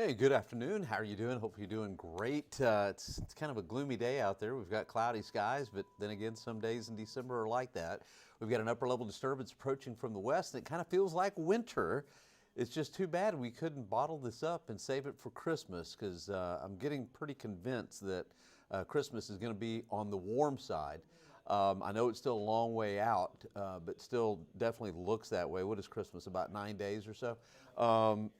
Hey, good afternoon. How are you doing? Hope you're doing great. It's kind of a gloomy day out there. We've got cloudy skies, but then again, some days in December are like that. We've got an upper level disturbance approaching from the west, and it kind of feels like winter. It's just too bad we couldn't bottle this up and save it for Christmas, because I'm getting pretty convinced that Christmas is going to be on the warm side. I know it's still a long way out, but still definitely looks that way. What is Christmas, about 9 days or so?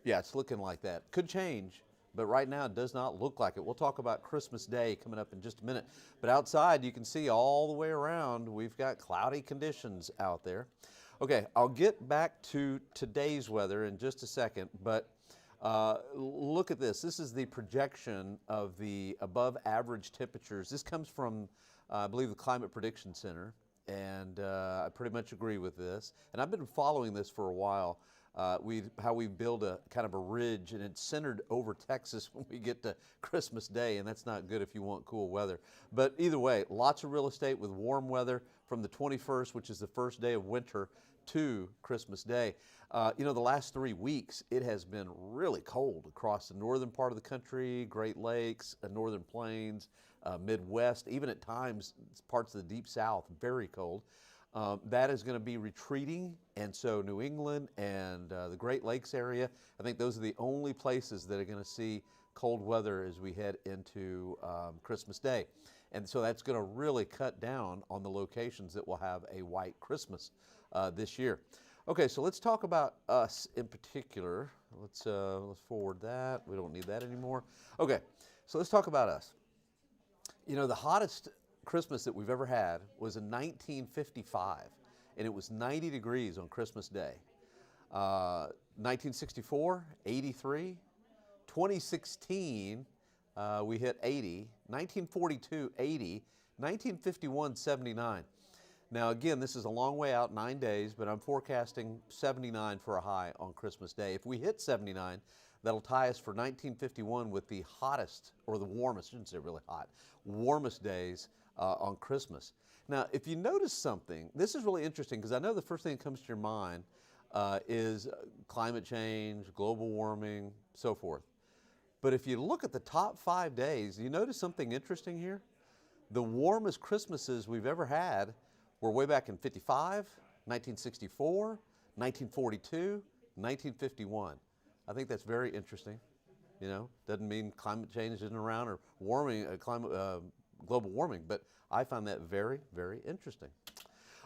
Yeah, it's looking like that. Could change, but right now it does not look like it. We'll talk about Christmas Day coming up in just a minute. But outside, you can see all the way around, we've got cloudy conditions out there. Okay, I'll get back to today's weather in just a second, but look at this. This is the projection of the above average temperatures. This comes from, I believe, the Climate Prediction Center, and I pretty much agree with this. And I've been following this for a while, how we build a kind of a ridge, and it's centered over Texas when we get to Christmas Day, and that's not good if you want cool weather. But either way, lots of real estate with warm weather from the 21st, which is the first day of winter, to Christmas Day. You know, the last 3 weeks, it has been really cold across the northern part of the country, Great Lakes, northern plains, Midwest, even at times parts of the deep south, very cold. That is going to be retreating, and so New England and the Great Lakes area, I think those are the only places that are going to see cold weather as we head into Christmas Day. And so that's going to really cut down on the locations that will have a white Christmas this year. Okay, so let's talk about us in particular. Let's forward that. We don't need that anymore. Okay, so let's talk about us. You know, the hottest Christmas that we've ever had was in 1955, and it was 90 degrees on Christmas Day. 1964, 83. 2016, we hit 80. 1942, 80. 1951, 79. Now again, this is a long way out, 9 days, but I'm forecasting 79 for a high on Christmas Day. If we hit 79, that'll tie us for 1951 with the hottest, or the warmest, I shouldn't say really hot, warmest days on Christmas. Now, if you notice something, this is really interesting, because I know the first thing that comes to your mind is climate change, global warming, so forth. But if you look at the top 5 days, you notice something interesting here? The warmest Christmases we've ever had were way back in 55, 1964, 1942, 1951. I think that's very interesting. You know, doesn't mean climate change isn't around or warming, global warming, but I find that very, very interesting.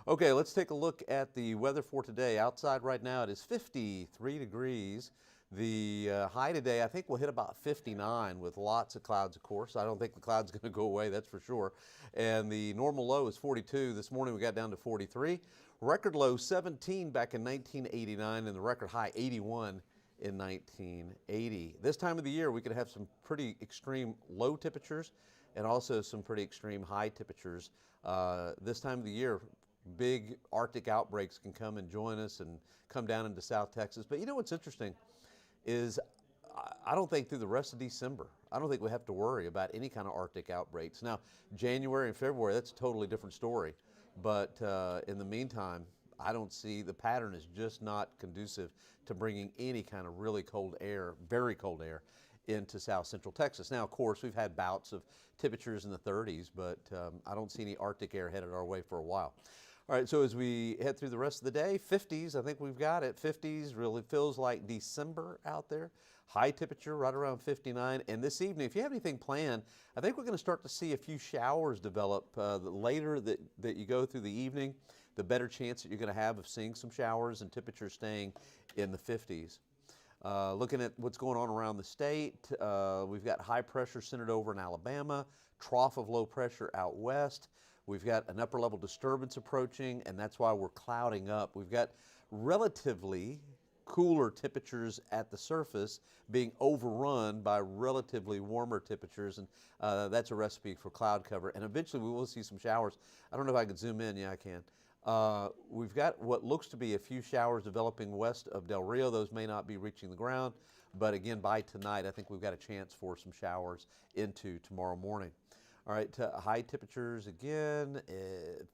Okay, let's take a look at the weather for today. Outside right now it is 53 degrees. The high today, I think we'll hit about 59 with lots of clouds, of course. I don't think the clouds are going to go away, that's for sure. And the normal low is 42. This morning we got down to 43. Record low 17 back in 1989, and the record high 81 in 1980. This time of the year we could have some pretty extreme low temperatures and also some pretty extreme high temperatures. This time of the year, big Arctic outbreaks can come and join us and come down into South Texas. But you know what's interesting is I don't think through the rest of December, I don't think we have to worry about any kind of Arctic outbreaks. Now, January and February, that's a totally different story. But in the meantime, I don't see, the pattern is just not conducive to bringing any kind of really cold air, very cold air, into South Central Texas. Now, of course, we've had bouts of temperatures in the 30s, but I don't see any Arctic air headed our way for a while. All right, so as we head through the rest of the day, 50s, I think we've got it. 50s really feels like December out there. High temperature right around 59. And this evening, if you have anything planned, I think we're going to start to see a few showers develop. The later that you go through the evening, the better chance that you're going to have of seeing some showers and temperatures staying in the 50s. Looking at what's going on around the state, we've got high pressure centered over in Alabama, trough of low pressure out west. We've got an upper level disturbance approaching, and that's why we're clouding up. We've got relatively cooler temperatures at the surface being overrun by relatively warmer temperatures, and that's a recipe for cloud cover. And eventually we will see some showers. I don't know if I can zoom in. Yeah, I can. We've got what looks to be a few showers developing west of Del Rio. Those may not be reaching the ground, but again, by tonight, I think we've got a chance for some showers into tomorrow morning. All right, high temperatures again,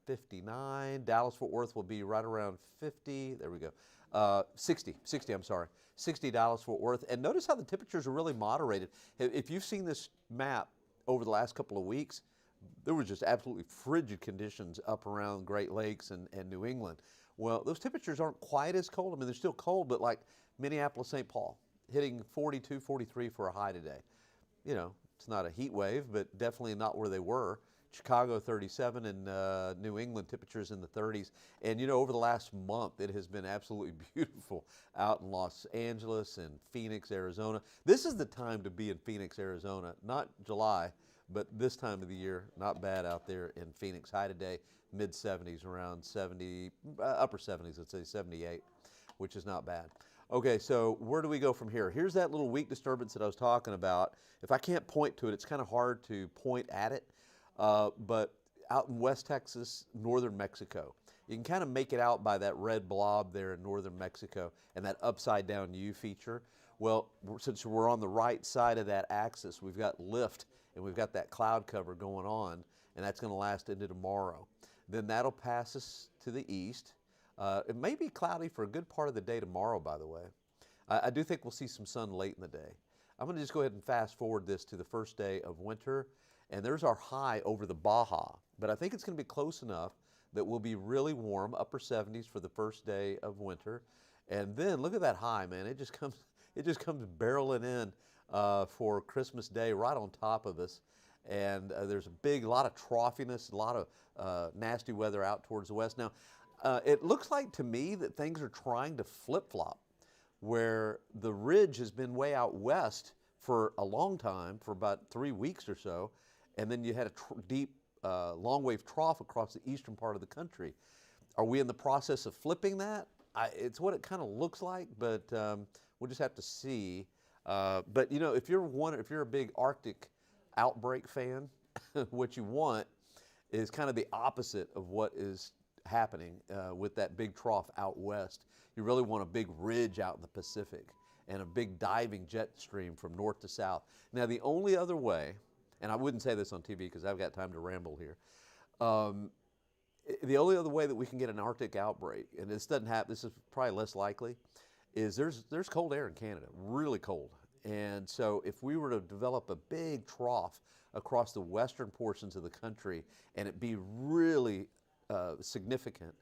59. Dallas-Fort Worth will be right around 50. There we go. 60, I'm sorry. 60 Dallas-Fort Worth. And notice how the temperatures are really moderated. If you've seen this map over the last couple of weeks, there was just absolutely frigid conditions up around Great Lakes and New England. Well, those temperatures aren't quite as cold. I mean, they're still cold, but like Minneapolis, St. Paul, hitting 42, 43 for a high today. You know, it's not a heat wave, but definitely not where they were. Chicago 37 and New England temperatures in the 30s. And you know, over the last month, it has been absolutely beautiful out in Los Angeles and Phoenix, Arizona. This is the time to be in Phoenix, Arizona, not July, but this time of the year. Not bad out there in Phoenix. High today, mid 70s, around 70, upper 70s, let's say 78, which is not bad. Okay, so where do we go from here? Here's that little weak disturbance that I was talking about. If I can't point to it, it's kind of hard to point at it, but out in West Texas, northern Mexico. You can kind of make it out by that red blob there in northern Mexico and that upside down U feature. Well, since we're on the right side of that axis, we've got lift and we've got that cloud cover going on, and that's going to last into tomorrow. Then that'll pass us to the east. It may be cloudy for a good part of the day tomorrow, by the way. I do think we'll see some sun late in the day. I'm going to just go ahead and fast forward this to the first day of winter, and there's our high over the Baja. But I think it's going to be close enough that we'll be really warm, upper 70s for the first day of winter. And then look at that high, man. It just comes barreling in for Christmas Day right on top of us. And there's a lot of troughiness, a lot of nasty weather out towards the west. Now, it looks like to me that things are trying to flip-flop, where the ridge has been way out west for a long time, for about 3 weeks or so, and then you had a deep long wave trough across the eastern part of the country. Are we in the process of flipping that? It's what it kind of looks like, but we'll just have to see. But you know, if you're a big Arctic outbreak fan, what you want is kind of the opposite of what is happening with that big trough out west. You really want a big ridge out in the Pacific and a big diving jet stream from north to south. Now, the only other way, and I wouldn't say this on TV because I've got time to ramble here, the only other way that we can get an Arctic outbreak, and this doesn't happen, this is probably less likely, is there's cold air in Canada, really cold. And so if we were to develop a big trough across the western portions of the country and it be really significant,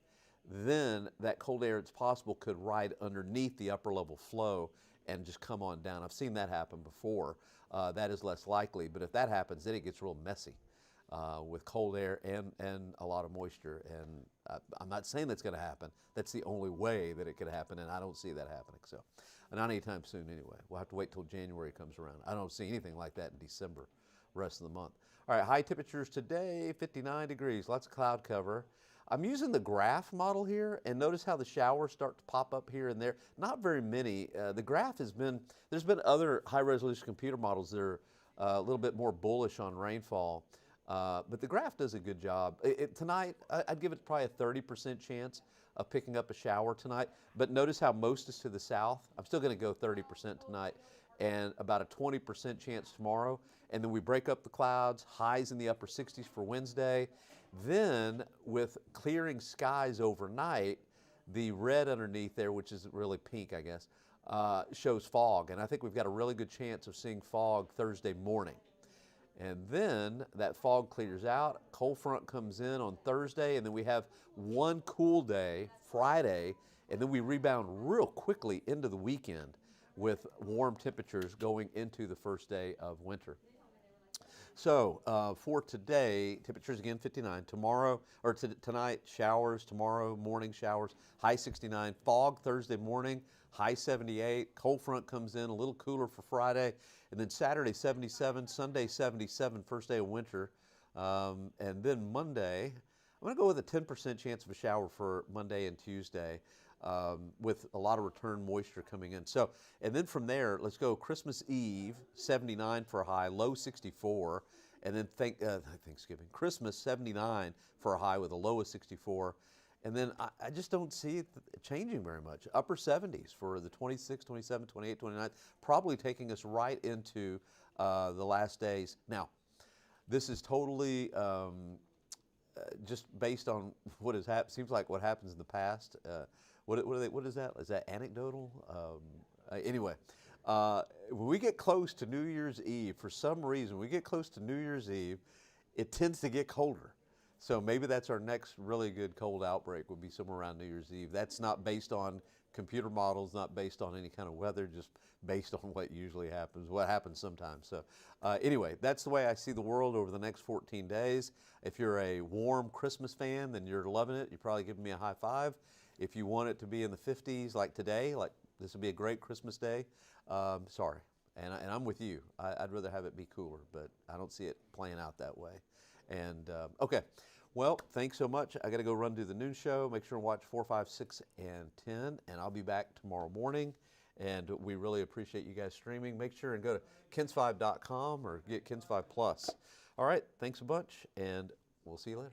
then that cold air, it's possible, could ride underneath the upper level flow and just come on down. I've seen that happen before. That is less likely, but if that happens, then it gets real messy with cold air and a lot of moisture. And I'm not saying that's going to happen. That's the only way that it could happen, and I don't see that happening. So, not anytime soon anyway. We'll have to wait till January comes around. I don't see anything like that in December, rest of the month. All right, high temperatures today, 59 degrees, lots of cloud cover. I'm using the graph model here, and notice how the showers start to pop up here and there. Not very many. The graph there's been other high-resolution computer models that are a little bit more bullish on rainfall, but the graph does a good job. Tonight, I'd give it probably a 30% chance of picking up a shower tonight, but notice how most is to the south. I'm still going to go 30% tonight, and about a 20% chance tomorrow, and then we break up the clouds, highs in the upper 60s for Wednesday. Then, with clearing skies overnight, the red underneath there, which is really pink, I guess, shows fog. And I think we've got a really good chance of seeing fog Thursday morning. And then that fog clears out, cold front comes in on Thursday, and then we have one cool day, Friday, and then we rebound real quickly into the weekend with warm temperatures going into the first day of winter. So for today, temperatures again 59. Tomorrow, or tonight, showers. Tomorrow morning, showers. High 69. Fog Thursday morning. High 78. Cold front comes in, a little cooler for Friday. And then Saturday 77. Sunday 77. First day of winter. And then Monday, I'm going to go with a 10% chance of a shower for Monday and Tuesday. With a lot of return moisture coming in. So, and then from there, let's go Christmas Eve, 79 for a high, low 64, and then Thanksgiving, Christmas, 79 for a high with a low of 64, and then I just don't see it changing very much. Upper 70s for the 26th, 27th, 28th, 29th, probably taking us right into the last days. Now, This is totally just based on what has happened. Seems like what happens in the past. What is that? Is that anecdotal? Anyway, when we get close to New Year's Eve, for some reason, we get close to New Year's Eve, it tends to get colder. So maybe that's our next really good cold outbreak, would be somewhere around New Year's Eve. That's not based on computer models, not based on any kind of weather, just based on what usually happens, what happens sometimes. So anyway, that's the way I see the world over the next 14 days. If you're a warm Christmas fan, then you're loving it. You're probably giving me a high five. If you want it to be in the 50s like today, like this would be a great Christmas day, sorry. And I'm with you. I'd rather have it be cooler, but I don't see it playing out that way. And okay, well, thanks so much. I got to go run to the noon show. Make sure and watch 4, 5, 6, and 10, and I'll be back tomorrow morning. And we really appreciate you guys streaming. Make sure and go to kens5.com or get Kens5 Plus. All right, thanks a bunch, and we'll see you later.